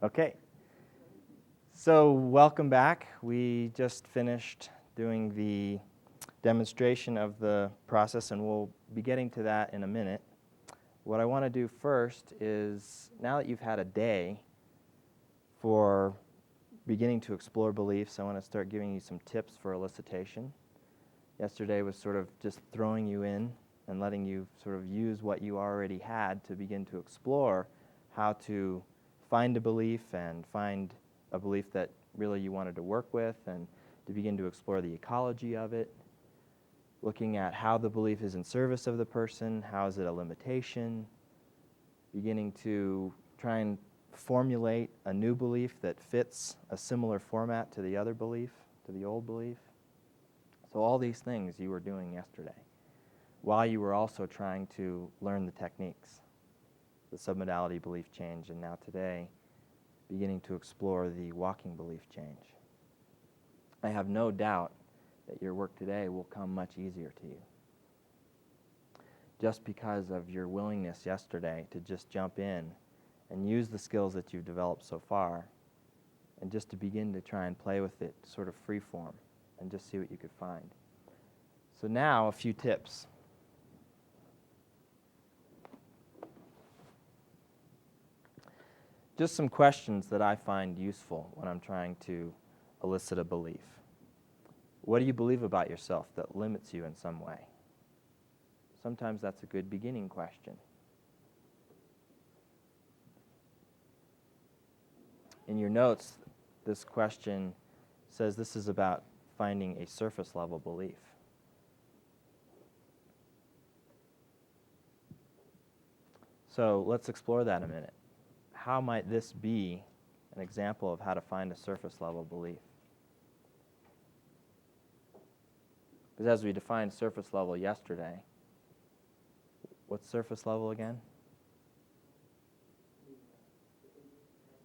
Okay. So welcome back. We just finished doing the demonstration of the process, and we'll be getting to that in a minute. What I want to do first is, now that you've had a day for beginning to explore beliefs, I want to start giving you some tips for elicitation. Yesterday was sort of just throwing you in and letting you sort of use what you already had to begin to explore how to find a belief and find a belief that really you wanted to work with, and to begin to explore the ecology of it, looking at how the belief is in service of the person, how is it a limitation, beginning to try and formulate a new belief that fits a similar format to the other belief, to the old belief. So all these things you were doing yesterday, while you were also trying to learn the techniques, the submodality belief change, and now today, beginning to explore the walking belief change. I have no doubt that your work today will come much easier to you, just because of your willingness yesterday to just jump in and use the skills that you've developed so far, and just to begin to try and play with it sort of free form and just see what you could find. So now a few tips. Just some questions that I find useful when I'm trying to elicit a belief. What do you believe about yourself that limits you in some way? Sometimes that's a good beginning question. In your notes, this question says this is about finding a surface level belief. So let's explore that a minute. How might this be an example of how to find a surface level belief? Because as we defined surface level yesterday, what's surface level again?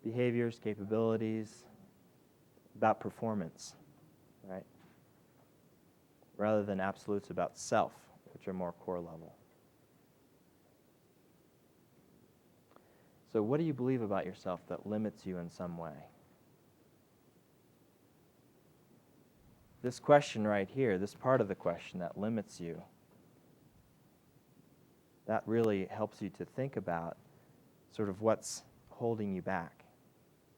Behaviors, capabilities, about performance, right? Rather than absolutes about self, which are more core level. So what do you believe about yourself that limits you in some way? This question right here, this part of the question that limits you, that really helps you to think about sort of what's holding you back,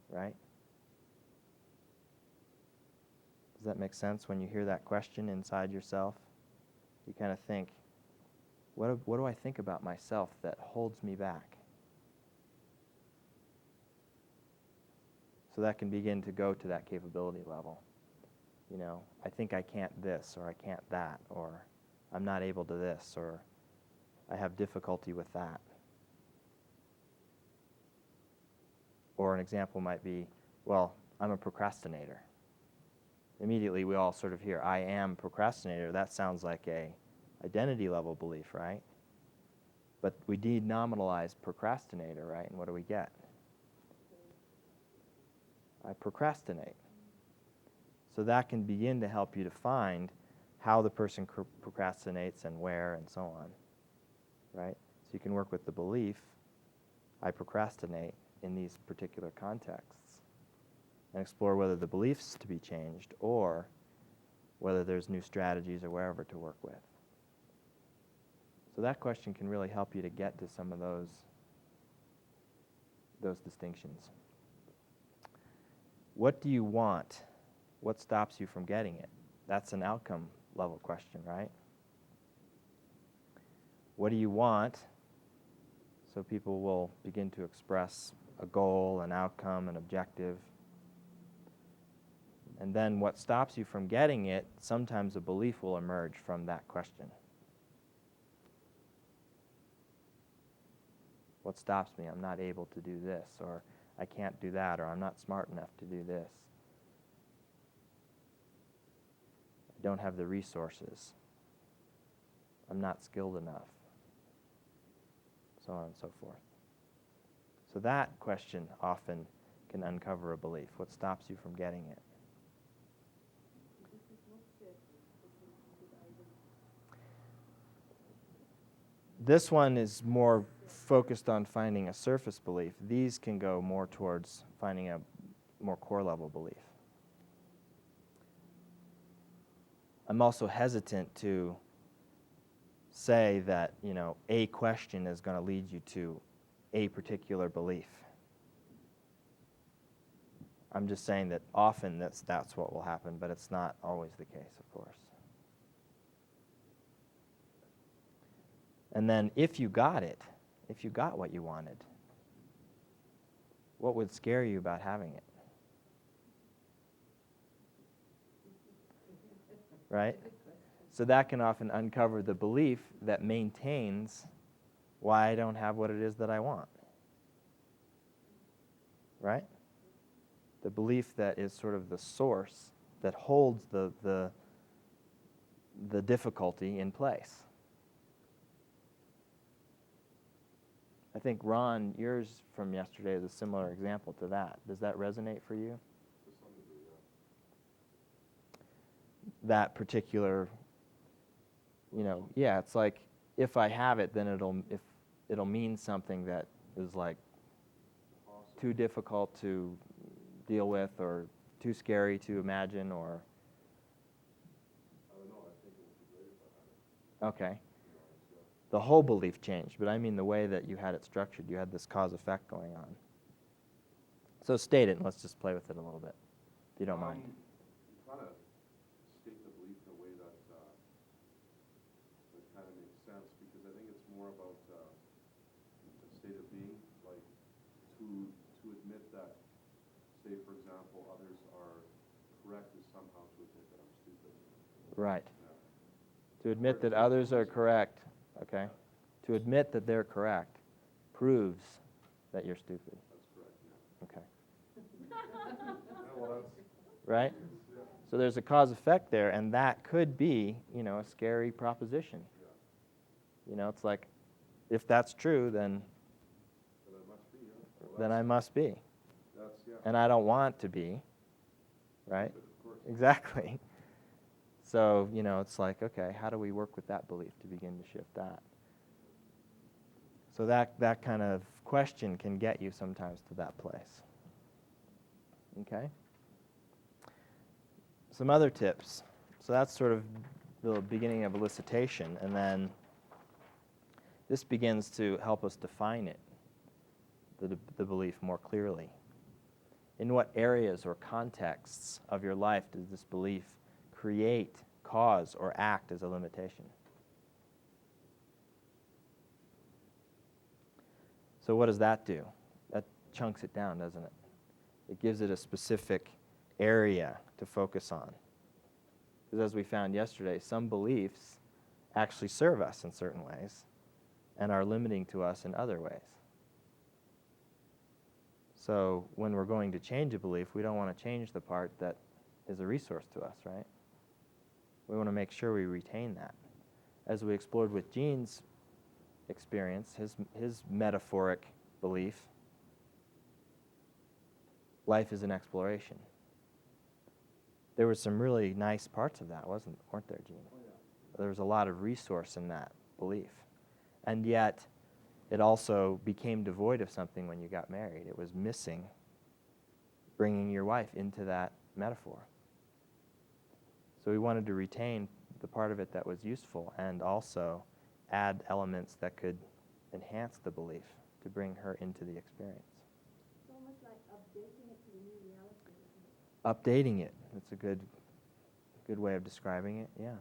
right? Does that make sense when you hear that question inside yourself? You kind of think, what do I think about myself that holds me back? So that can begin to go to that capability level. You know, I think I can't this, or I can't that, or I'm not able to this, or I have difficulty with that. Or an example might be, well, I'm a procrastinator. Immediately we all sort of hear, I am procrastinator. That sounds like a identity level belief, right? But we denominalize procrastinator, right? And what do we get? I procrastinate. So that can begin to help you to find how the person procrastinates and where and so on, right? So you can work with the belief, I procrastinate in these particular contexts, and explore whether the belief's to be changed or whether there's new strategies or wherever to work with. So that question can really help you to get to some of those distinctions. What do you want? What stops you from getting it? That's an outcome level question, right? What do you want? So people will begin to express a goal, an outcome, an objective. And then what stops you from getting it, sometimes a belief will emerge from that question. What stops me? I'm not able to do this, or I can't do that, or I'm not smart enough to do this. I don't have the resources. I'm not skilled enough. So on and so forth. So that question often can uncover a belief. What stops you from getting it? This one is more focused on finding a surface belief. These can go more towards finding a more core level belief. I'm also hesitant to say that, a question is going to lead you to a particular belief. I'm just saying that often that's what will happen, but it's not always the case, of course. And then if you got what you wanted, what would scare you about having it? Right? So that can often uncover the belief that maintains why I don't have what it is that I want. Right? The belief that is sort of the source that holds the difficulty in place. I think, Ron, yours from yesterday is a similar example to that. Does that resonate for you? To some degree, yeah. That particular, it's like if I have it, then it'll mean something that is like too difficult to deal with or too scary to imagine, or I don't know. I think it would be great if I had it. okay. The whole belief changed, but I mean the way that you had it structured. You had this cause-effect going on. So state it, and let's just play with it a little bit, if you don't mind. Trying to state the belief in a way that kind of makes sense, because I think it's more about a state of being, like to admit that, say for example, others are correct is somehow to admit that I'm stupid. Right. Yeah. To admit that others are correct, okay? To admit that they're correct proves that you're stupid. That's correct, yeah. Okay. Yeah, well, that's, Right? yeah. So there's a cause-effect there, and that could be, a scary proposition. Yeah. It's like, if that's true, then But I must be, yeah. Well, then I must be. That's, yeah. And I don't want to be, right? Stupid, of course. Exactly. So, it's like, okay, how do we work with that belief to begin to shift that? So that kind of question can get you sometimes to that place. Okay? Some other tips. So that's sort of the beginning of elicitation, and then this begins to help us define it, the belief, more clearly. In what areas or contexts of your life does this belief create, cause, or act as a limitation? So what does that do? That chunks it down, doesn't it? It gives it a specific area to focus on. Because as we found yesterday, some beliefs actually serve us in certain ways and are limiting to us in other ways. So when we're going to change a belief, we don't want to change the part that is a resource to us, right? We want to make sure we retain that. As we explored with Gene's experience, his metaphoric belief, life is an exploration. There were some really nice parts of that, weren't there, Gene? Oh, yeah. There was a lot of resource in that belief. And yet, it also became devoid of something when you got married. It was missing bringing your wife into that metaphor. So we wanted to retain the part of it that was useful and also add elements that could enhance the belief to bring her into the experience. It's almost like updating it to the new reality, isn't it? Updating it. That's a good way of describing it, yeah.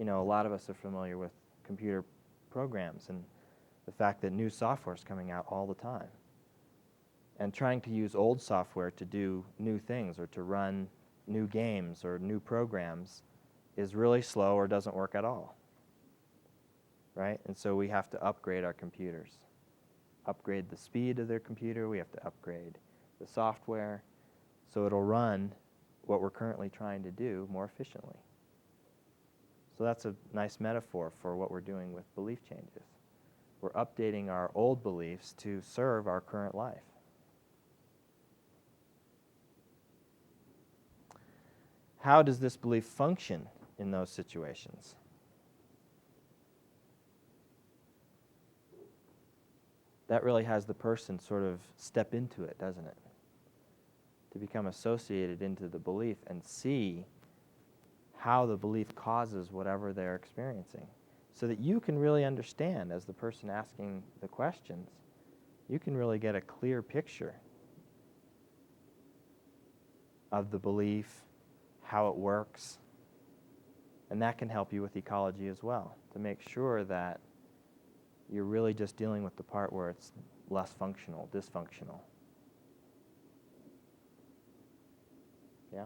A lot of us are familiar with computer programs and the fact that new software is coming out all the time. And trying to use old software to do new things or to run new games or new programs is really slow or doesn't work at all. Right? And so we have to upgrade our computers. Upgrade the speed of their computer. We have to upgrade the software so it'll run what we're currently trying to do more efficiently. So that's a nice metaphor for what we're doing with belief changes. We're updating our old beliefs to serve our current life. How does this belief function in those situations? that really has the person sort of step into it, doesn't it? To become associated into the belief and see how the belief causes whatever they're experiencing, so that you can really understand, as the person asking the questions, you can really get a clear picture of the belief, how it works, and that can help you with ecology as well, to make sure that you're really just dealing with the part where it's less functional, dysfunctional. Yeah?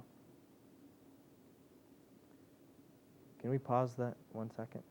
Can we pause that 1 second?